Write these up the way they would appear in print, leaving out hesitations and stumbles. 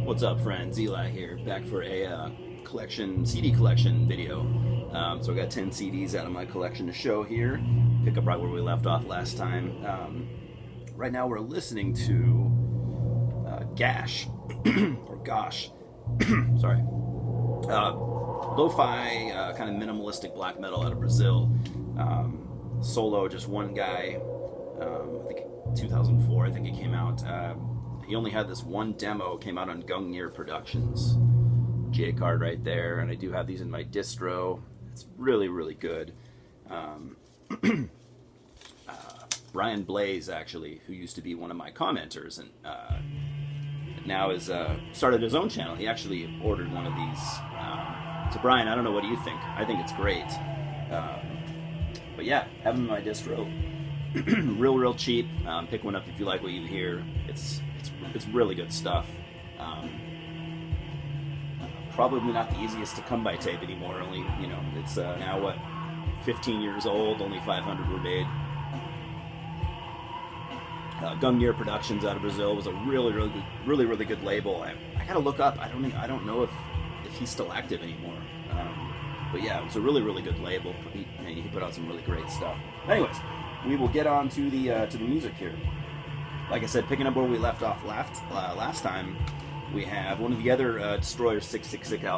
What's up, friends? Eli here, back for a CD collection video. So I got 10 CDs out of my collection to show here. Pick up right where we left off last time. Right now we're listening to Ghash, or Ghash, sorry. Lo-fi, kind of minimalistic black metal out of Brazil. Solo, just one guy. I think 2004, I think it came out. He only had this one demo, came out on Gungnir Productions. J card right there, and I do have these in my distro. It's really, really good. Brian Blaze, actually, who used to be one of my commenters, and now has started his own channel. He actually ordered one of these. So Brian, I don't know, what do you think? I think it's great. But yeah, have them in my distro. real cheap. Pick one up if you like what you hear. It's really good stuff. Probably not the easiest to come by tape anymore. Only, it's now what, 15 years old. Only 500 were made. Gungnir Productions out of Brazil was a really good label. I gotta look up. I don't know if he's still active anymore. But yeah, it was a really good label. He put out some really great stuff. Anyways, we will get on to the music here. Like I said, picking up where we left off last time, we have one of the other Destroyer 666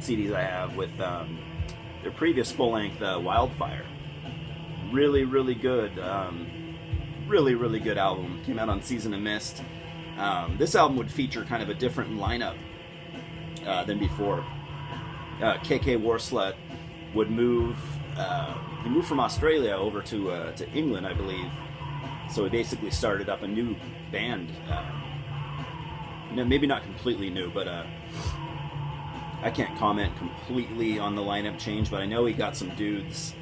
CDs I have with their previous full-length Wildfire. Really good. Really good album. Came out on Season of Mist. This album would feature kind of a different lineup than before. KK Warslut would move. He moved from Australia over to England, I believe. So he basically started up a new band. Maybe not completely new, but I can't comment completely on the lineup change. But I know he got some dudes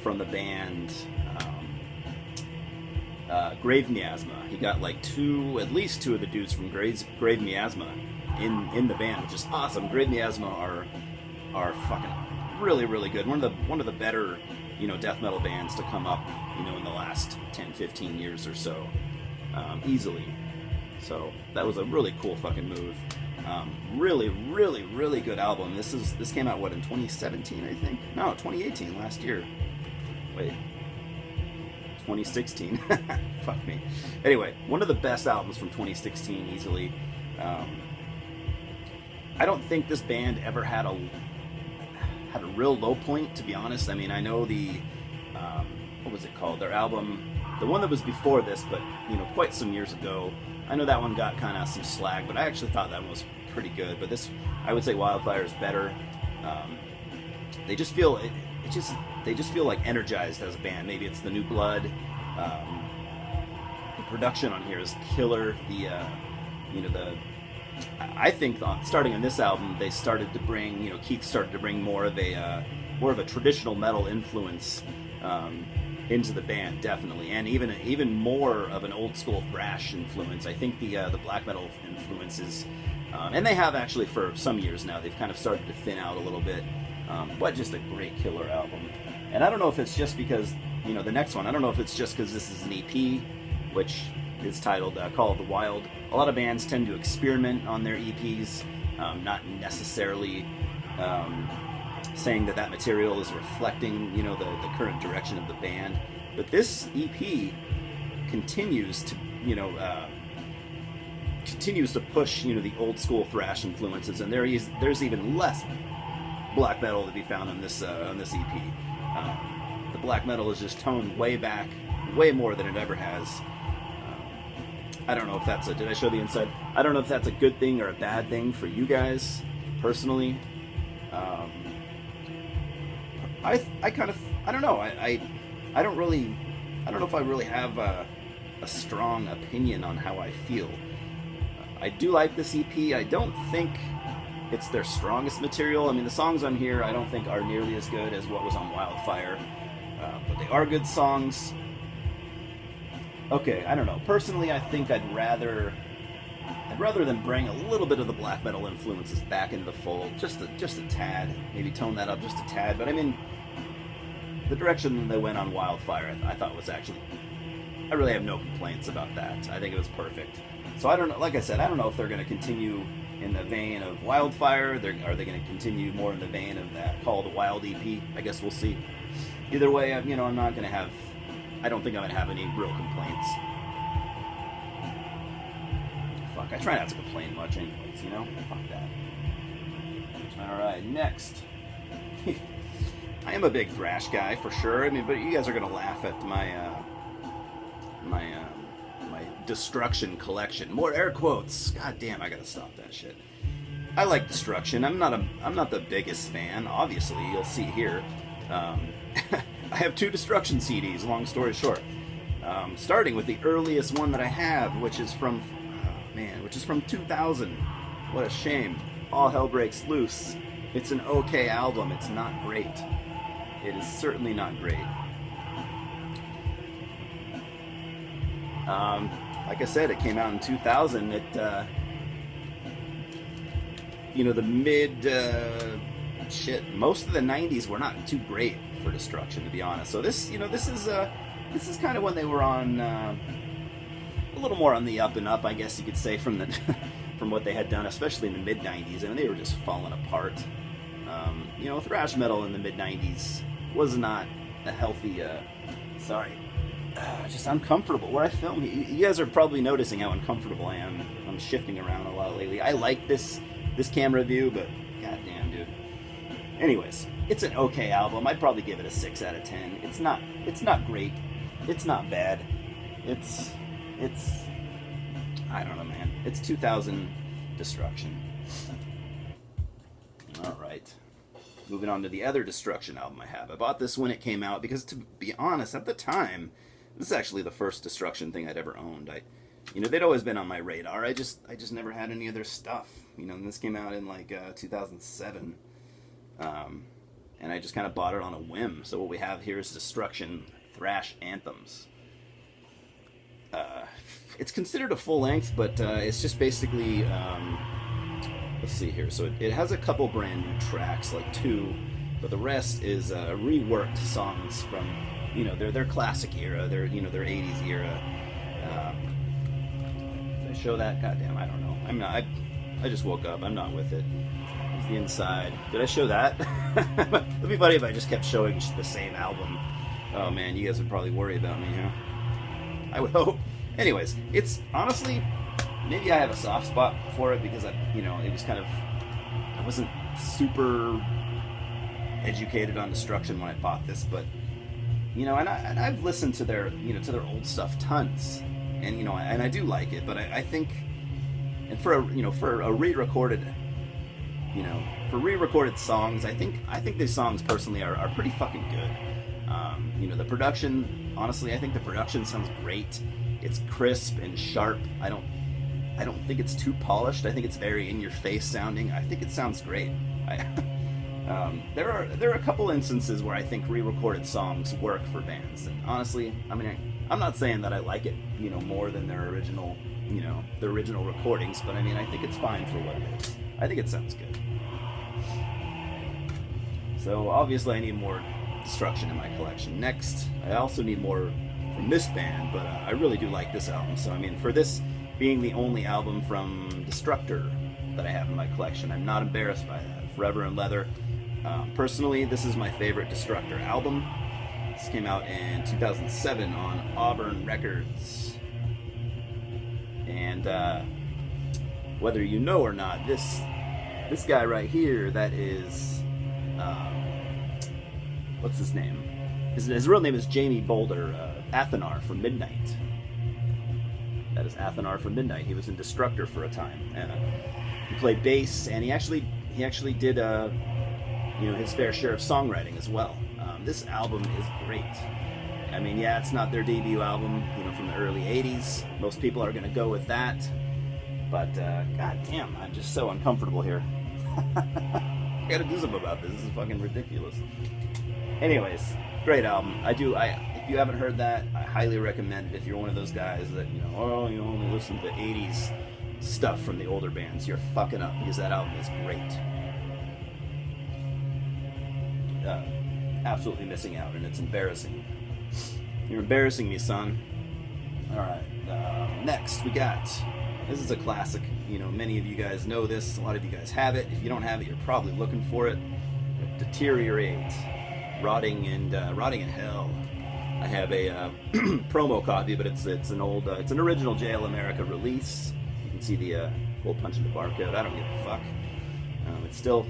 from the band Grave Miasma. He got like at least two of the dudes from Grave Miasma in the band, which is awesome. Grave Miasma are fucking really good. One of the better death metal bands to come up in the last 10-15 years or so, easily. So that was a really cool fucking move. Really good album. This came out in 2017, I think. No, 2018, last year. Wait, 2016. Fuck me. Anyway, one of the best albums from 2016, easily. I don't think this band ever had a real low point, to be honest. I mean, I know what was it called? Their album, the one that was before this, but quite some years ago. I know that one got kind of some slack, but I actually thought that one was pretty good. But this, I would say, Wildfire is better. They just feel they just feel like energized as a band. Maybe it's the new blood. The production on here is killer. I think starting on this album, they started to bring, Keith started to bring more of a traditional metal influence into the band, definitely, and even more of an old school thrash influence. I think the black metal influences, and they have actually for some years now, they've kind of started to thin out a little bit. But just a great killer album. And I don't know if it's just because the next one. I don't know if it's just because this is an EP, which is titled Call of the Wild. A lot of bands tend to experiment on their EPs, not necessarily saying that material is reflecting, the current direction of the band. But this EP continues to, push, the old school thrash influences, and there's even less black metal to be found on this EP. The black metal is just toned way back, way more than it ever has. I don't know if that's did I show the inside? I don't know if that's a good thing or a bad thing for you guys, personally. I don't know. I don't know if I really have a strong opinion on how I feel. I do like this EP. I don't think it's their strongest material. I mean, the songs on here I don't think are nearly as good as what was on Wildfire, but they are good songs. Okay, I don't know. Personally, I think I'd rather than bring a little bit of the black metal influences back into the fold, just a tad, maybe tone that up just a tad. But I mean, the direction they went on Wildfire, I thought was actually, I really have no complaints about that. I think it was perfect. So I don't know. Like I said, I don't know if they're going to continue in the vein of Wildfire. Are they going to continue more in the vein of that Call the Wild EP? I guess we'll see. Either way, I'm not going to have. I don't think I'm going to have any real complaints. Fuck, I try not to complain much, anyways. Fuck that. All right, next. I am a big thrash guy for sure. I mean, but you guys are going to laugh at my Destruction collection. More air quotes. God damn, I gotta stop that shit. I like Destruction. I'm not the biggest fan. Obviously, you'll see here. I have 2 Destruction CDs. Long story short, starting with the earliest one that I have, which is from 2000. What a shame. All Hell Breaks Loose. It's an okay album. It's not great. It is certainly not great. Like I said, it came out in 2000. It, the most of the 90s were not too great for Destruction, to be honest. So this is kind of when they were on a little more on the up and up, I guess you could say, from what they had done, especially in the mid 90s. I mean, they were just falling apart. Thrash metal in the mid 90s was not a healthy. Just uncomfortable where I film. You guys are probably noticing how uncomfortable I am. I'm shifting around a lot lately. I like this camera view, but goddamn, dude. Anyways, it's an okay album. I'd probably give it a 6 out of 10. It's not great. It's not bad. It's I don't know, man. It's 2000 Destruction. All right. Moving on to the other Destruction album I have. I bought this when it came out because, to be honest, at the time, this is actually the first Destruction thing I'd ever owned. They'd always been on my radar. I just never had any of their stuff. And this came out in 2007, and I just kind of bought it on a whim. So what we have here is Destruction Thrash Anthems. It's considered a full length, but it's just basically. Let's see here. So it has a couple brand new tracks, like 2, but the rest is reworked songs from. Their classic era, their 80s era. Did I show that? Goddamn, I don't know. I'm not. I just woke up. I'm not with it. It's the inside. Did I show that? It'd be funny if I just kept showing the same album. Oh man, you guys would probably worry about me, huh? I would hope. Anyways, it's honestly, maybe I have a soft spot for it because it was kind of, I wasn't super educated on Destruction when I bought this, but. And I've listened to their old stuff tons, and I do like it, but I think, and for a re-recorded songs, I think these songs personally are pretty fucking good. The production, honestly, I think the production sounds great. It's crisp and sharp. I don't think it's too polished. I think it's very in your face sounding. I think it sounds great. There are a couple instances where I think re-recorded songs work for bands, and honestly, I'm not saying that I like it, more than their original recordings, but I think it's fine for what it is. I think it sounds good. So obviously, I need more Destruction in my collection. Next, I also need more from this band, but I really do like this album. So for this being the only album from Destructor that I have in my collection, I'm not embarrassed by that. Forever in Leather. Personally, this is my favorite Destructor album. This came out in 2007 on Auburn Records. And whether you know or not, this guy right here, that is, what's his name? His real name is Jamie Boulder, Athanar from Midnight. That is Athanar from Midnight. He was in Destructor for a time. He played bass, and he actually did his fair share of songwriting as well. This album is great. It's not their debut album, from the early 80s. Most people are going to go with that. But, goddamn, I'm just so uncomfortable here. I gotta do something about this. This is fucking ridiculous. Anyways, great album. If you haven't heard that, I highly recommend it. If you're one of those guys that, you only listen to 80s stuff from the older bands, you're fucking up, because that album is great. Absolutely missing out, and it's embarrassing. You're embarrassing me, son. Alright, next we got This is a classic. You know, many of you guys know this. A lot of you guys have it. If you don't have it, you're probably looking for it. Deteriorate, rotting in hell. I have a promo copy, but it's an old, it's an original JL America release. You can see the hole punch in the barcode. I don't give a fuck. It's still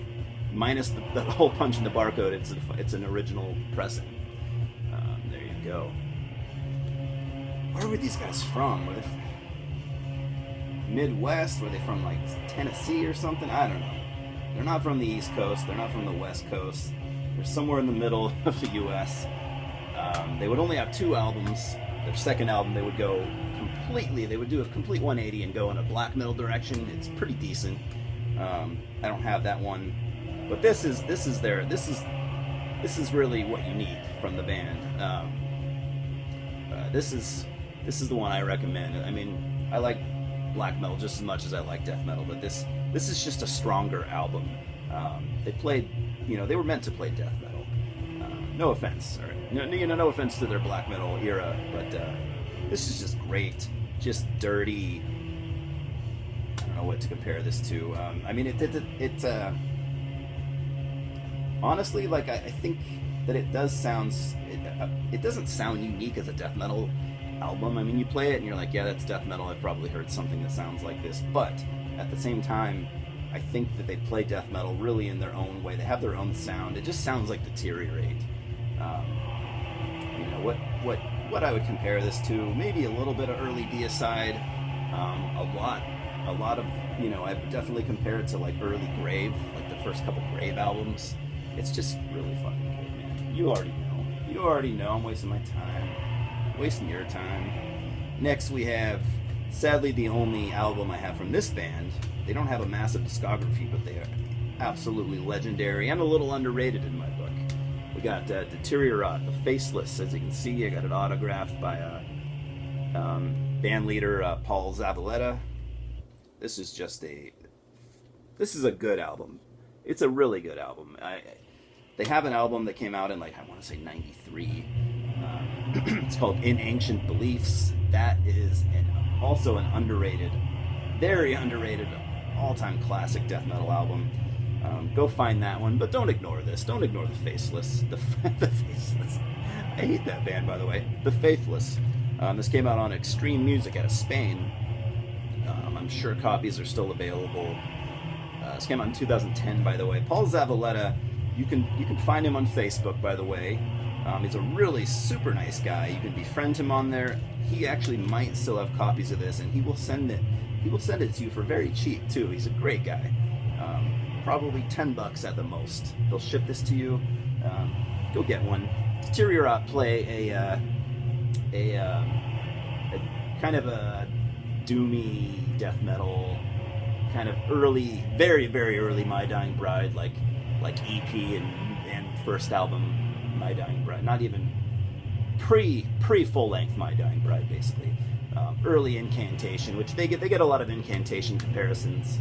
minus the hole punch in the barcode. It's an original pressing. There you go. Where were these guys from? Were they Midwest? Were they from like Tennessee or something? I don't know. They're not from the East Coast. They're not from the West Coast. They're somewhere in the middle of the U.S. They would only have 2 albums. Their second album, they would go completely. They would do a complete 180 and go in a black metal direction. It's pretty decent. I don't have that one, but this is really what you need from the band. This is the one I recommend. I mean, I like black metal just as much as I like death metal, but this is just a stronger album. They played, you know, they were meant to play death metal. No offense, or no offense to their black metal era, but this is just great, just dirty. I don't know what to compare this to. I mean, it honestly, like I think that it does sound. It doesn't sound unique as a death metal album. I mean, you play it and you're like, yeah, that's death metal. I've probably heard something that sounds like this. But at the same time, I think that they play death metal really in their own way. They have their own sound. It just sounds like Deteriorate. You know, what I would compare this to, maybe a little bit of early Deicide. A lot of, you know, I would definitely compare it to like early Grave, like the first couple Grave albums. It's just really fucking good, man. You already know. I'm wasting my time. Wasting your time. Next we have, sadly, the only album I have from this band. They don't have a massive discography, but they are absolutely legendary and a little underrated in my book. We got Deteriorate, the Faithless. As you can see, I got it autographed by band leader Paul Zavaleta. This is a good album. It's a really good album. They have an album that came out in, like, I want to say 93. It's called In Ancient Beliefs. That is also an underrated, very underrated, all-time classic death metal album. Go find that one, but don't ignore this. Don't ignore the Faithless. The Faithless. I hate that band, by the way. The Faithless. This came out on Extreme Music out of Spain. I'm sure copies are still available. This came out in 2010, by the way. Paul Zavaleta, you can find him on Facebook, by the way. He's a really super nice guy. You can befriend him on there. He actually might still have copies of this, and he will send it. He will send it to you for very cheap too. He's a great guy. Probably $10 at the most. He'll ship this to you. Go get one. Deteriorate play a kind of a doomy death metal, kind of early, very very early My Dying Bride, like EP and first album My Dying Bride. Not even pre full length My Dying Bride, basically. Early Incantation, which they get a lot of Incantation comparisons.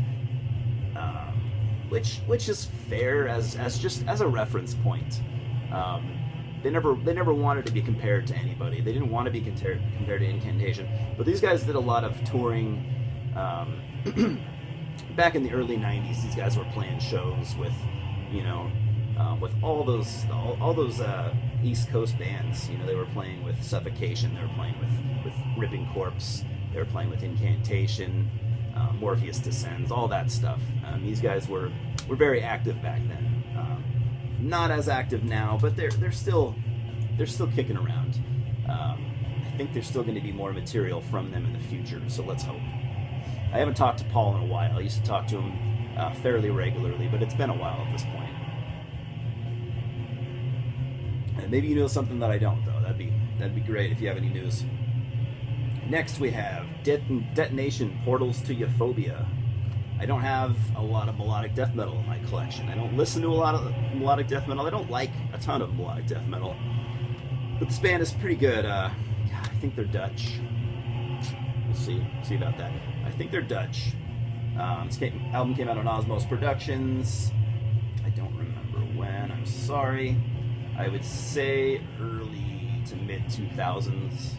Which is fair as a reference point. They never wanted to be compared to anybody. They didn't want to be compared to Incantation. But these guys did a lot of touring. Back in the early '90s, these guys were playing shows with, you know, with all those East Coast bands. You know, they were playing with Suffocation. They were playing with Ripping Corpse. They were playing with Incantation. Morpheus Descends, all that stuff. These guys were very active back then. Not as active now, but they're still kicking around. I think there's still going to be more material from them in the future, so let's hope. I haven't talked to Paul in a while. I used to talk to him fairly regularly, but it's been a while at this point. And maybe you know something that I don't, though. That'd be great if you have any news. Next we have Detonation Portals to Euphobia. I don't have a lot of melodic death metal in my collection. I don't listen to a lot of melodic death metal. I don't like a ton of melodic death metal. But this band is pretty good. I think they're Dutch. We'll see about that. I think they're Dutch. This album came out on Osmos Productions. I don't remember when. I'm sorry. I would say early to mid 2000s.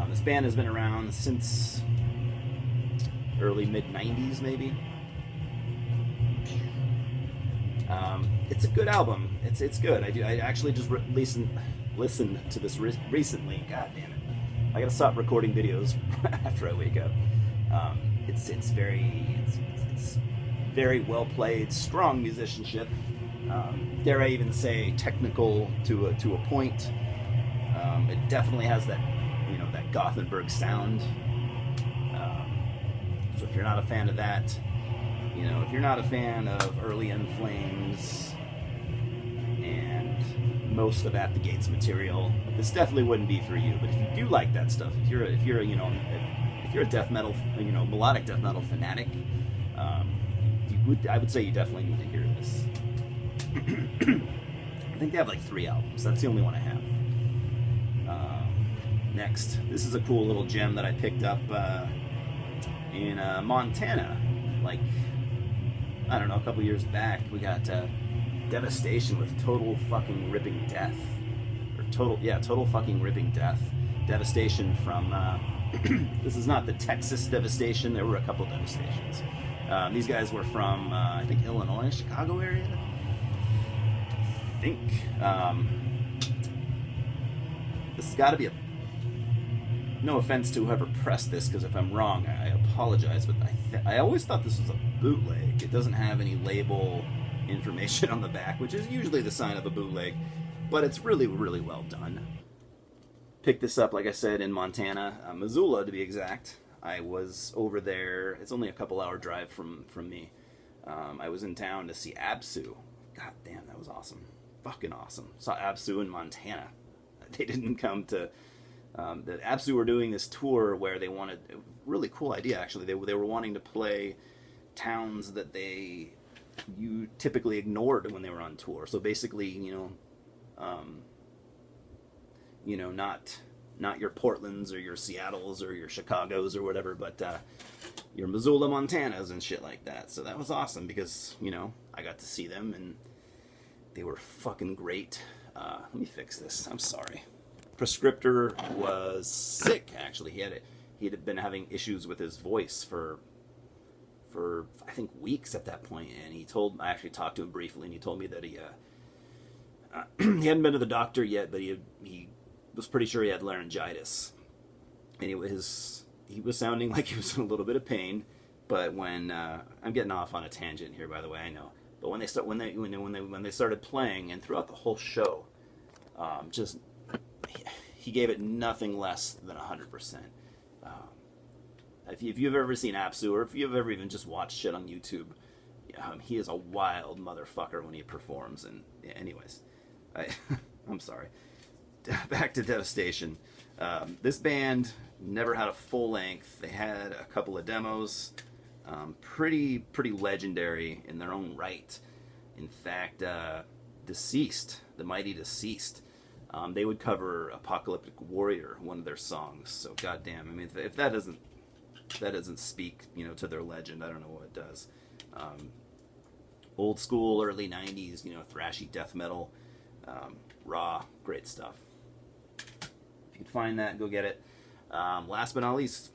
This band has been around since early mid '90s maybe. It's a good album. It's good. I actually just listened to this recently. God damn it! I gotta stop recording videos after I wake up. It's very well played, strong musicianship. Dare I even say technical to a point. It definitely has that that Gothenburg sound. So if you're not a fan of that, if you're not a fan of early In Flames and most of At the Gates material, this definitely wouldn't be for you. But if you do like that stuff, if you're a death metal, melodic death metal fanatic, I would say you definitely need to hear this. I think they have like 3 albums. That's the only one I have. Next, this is a cool little gem that I picked up in Montana, like, I don't know, a couple years back. We got Devastation with Total Fucking Ripping Death. Total Fucking Ripping Death. Devastation from, this is not the Texas Devastation, there were a couple Devastations. These guys were from, I think, Illinois, Chicago area? I think. This has got to be no offense to whoever pressed this, because if I'm wrong, I apologize, but I always thought this was a bootleg. It doesn't have any label information on the back, which is usually the sign of a bootleg, but it's really, really well done. Picked this up, like I said, in Montana, Missoula to be exact. I was over there. It's only a couple hour drive from me. I was in town to see Absu. God damn, that was awesome. Fucking awesome. Saw Absu in Montana. They didn't come to... the Absu were doing this tour where they wanted... Really cool idea, actually. They were wanting to play towns that you typically ignored when they were on tour. So basically, not your Portlands or your Seattles or your Chicagos or whatever, but your Missoula, Montanas and shit like that. So that was awesome because, I got to see them and they were fucking great. Let me fix this. I'm sorry. Prescriptor was sick, actually. He had been having issues with his voice for I think weeks at that point, and I actually talked to him briefly, and he told me that he he hadn't been to the doctor yet, but he was pretty sure he had laryngitis, and he was sounding like he was in a little bit of pain. But when I'm getting off on a tangent here, by the way, I know. But when they started playing, and throughout the whole show, he gave it nothing less than 100%. If you've ever seen Absu, or if you've ever even just watched shit on YouTube, he is a wild motherfucker when he performs. And anyways, I'm sorry. Back to Devastation. This band never had a full length. They had a couple of demos. Pretty legendary in their own right. In fact, Deceased, the mighty Deceased, they would cover Apocalyptic Warrior, one of their songs. So goddamn, I mean, if that doesn't speak, to their legend, I don't know what does. Old school, early '90s, thrashy death metal, raw, great stuff. If you can find that, go get it. Last but not least,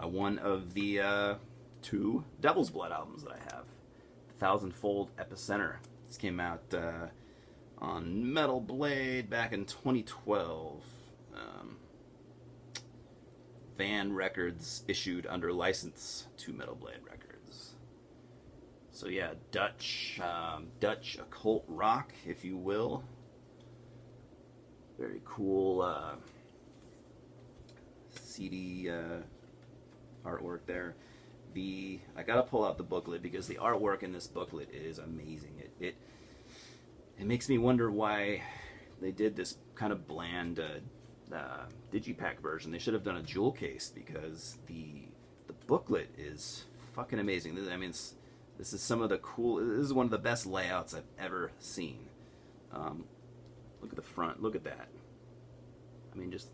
one of the 2 Devil's Blood albums that I have, Thousandfold Epicenter. This came out on Metal Blade back in 2012. Van Records issued under license to Metal Blade Records. So yeah, Dutch occult rock, if you will. Very cool CD artwork there. I gotta pull out the booklet because the artwork in this booklet is amazing. It makes me wonder why they did this kind of bland digipack version. They should have done a jewel case because the booklet is fucking amazing. I mean, this is this is one of the best layouts I've ever seen. Look at the front. Look at that. I mean, just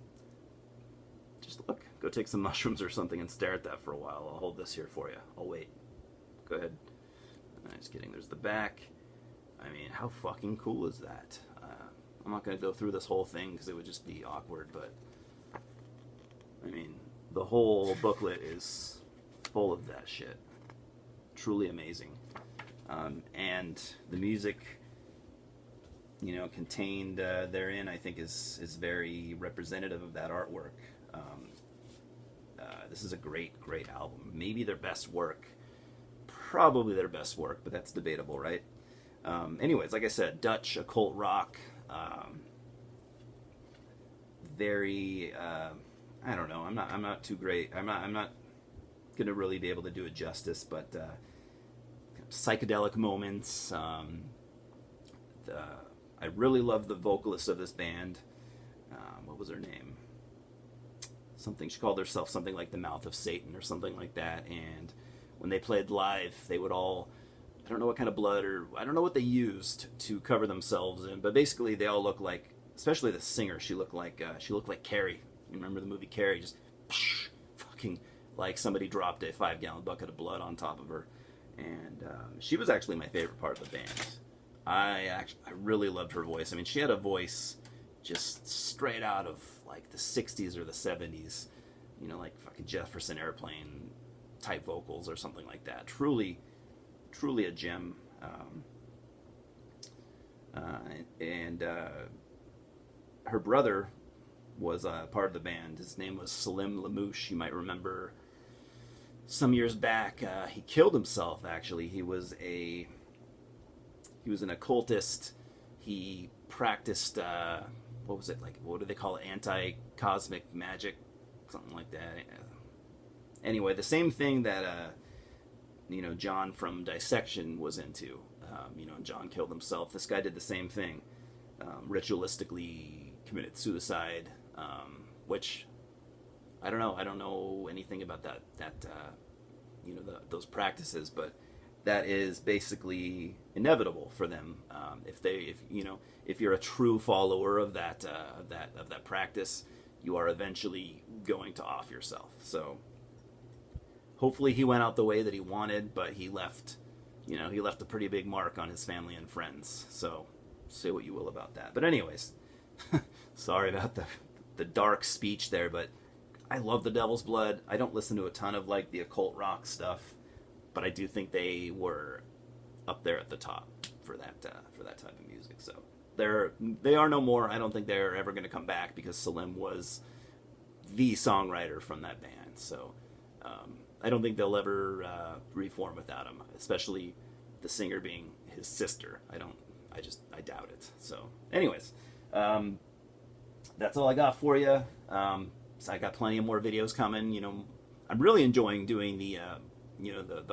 look. Go take some mushrooms or something and stare at that for a while. I'll hold this here for you. I'll wait. Go ahead. No, just kidding. There's the back. I mean, how fucking cool is that? I'm not going to go through this whole thing because it would just be awkward, but I mean, the whole booklet is full of that shit. Truly amazing. And the music, you know, contained therein, I think is very representative of that artwork. This is a great album. Maybe their best work. Probably their best work, but that's debatable, right? Anyways, like I said, Dutch occult rock. Very, I don't know. I'm not too great. I'm not gonna really be able to do it justice, but psychedelic moments. I really love the vocalist of this band. What was her name? She called herself something like the Mouth of Satan or something like that. And when they played live, they would all, I don't know what kind of blood, or I don't know what they used to cover themselves in, but basically they all look like, especially the singer, she looked like Carrie. You remember the movie Carrie? Just fucking like somebody dropped a 5-gallon bucket of blood on top of her. And she was actually my favorite part of the band. I really loved her voice. I mean, she had a voice just straight out of like the 60s or the 70s, you know, like fucking Jefferson Airplane type vocals or something like that. Truly a gem. And her brother was part of the band. His name was Salim Lamouche. You might remember some years back, he killed himself. Actually, he was an occultist. He practiced what do they call it? Anti-cosmic magic, something like that. Anyway, the same thing that John from Dissection was into. John killed himself. This guy did the same thing. Ritualistically committed suicide, which I don't know. I don't know anything about those practices, but that is basically inevitable for them. If you're a true follower of that practice, you are eventually going to off yourself. So hopefully he went out the way that he wanted, but he left a pretty big mark on his family and friends. So say what you will about that. But anyways, sorry about the dark speech there, but I love the Devil's Blood. I don't listen to a ton of like the occult rock stuff, but I do think they were up there at the top for that type of music. So they are no more. I don't think they're ever going to come back because Salim was the songwriter from that band. So I don't think they'll ever reform without him, especially the singer being his sister. I doubt it. So anyways, that's all I got for you. So I got plenty of more videos coming. I'm really enjoying doing the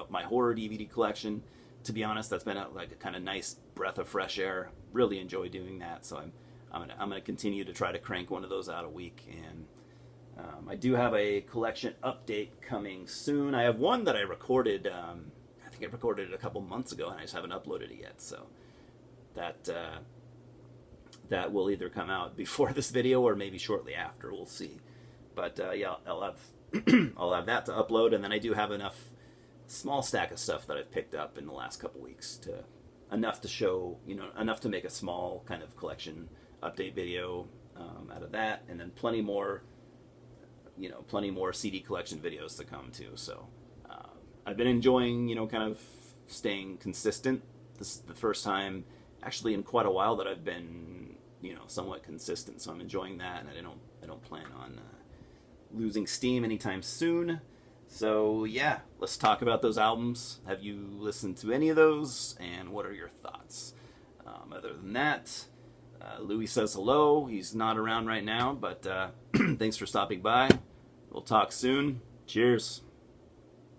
my horror DVD collection. To be honest, that's been a kind of nice breath of fresh air. Really enjoy doing that. So I'm gonna continue to try to crank one of those out a week. And I do have a collection update coming soon. I have one that I recorded. I think I recorded it a couple months ago, and I just haven't uploaded it yet. So that will either come out before this video or maybe shortly after. We'll see. But yeah, I'll have I'll have that to upload, and then I do have small stack of stuff that I've picked up in the last couple weeks, enough to show, enough to make a small kind of collection update video out of that, and then plenty more CD collection videos to come too. So I've been enjoying, kind of staying consistent. This is the first time actually in quite a while that I've been, somewhat consistent. So I'm enjoying that, and I don't plan on losing steam anytime soon. So yeah, let's talk about those albums. Have you listened to any of those, and what are your thoughts? Other than that, Louis says hello. He's not around right now, but thanks for stopping by. We'll talk soon. Cheers.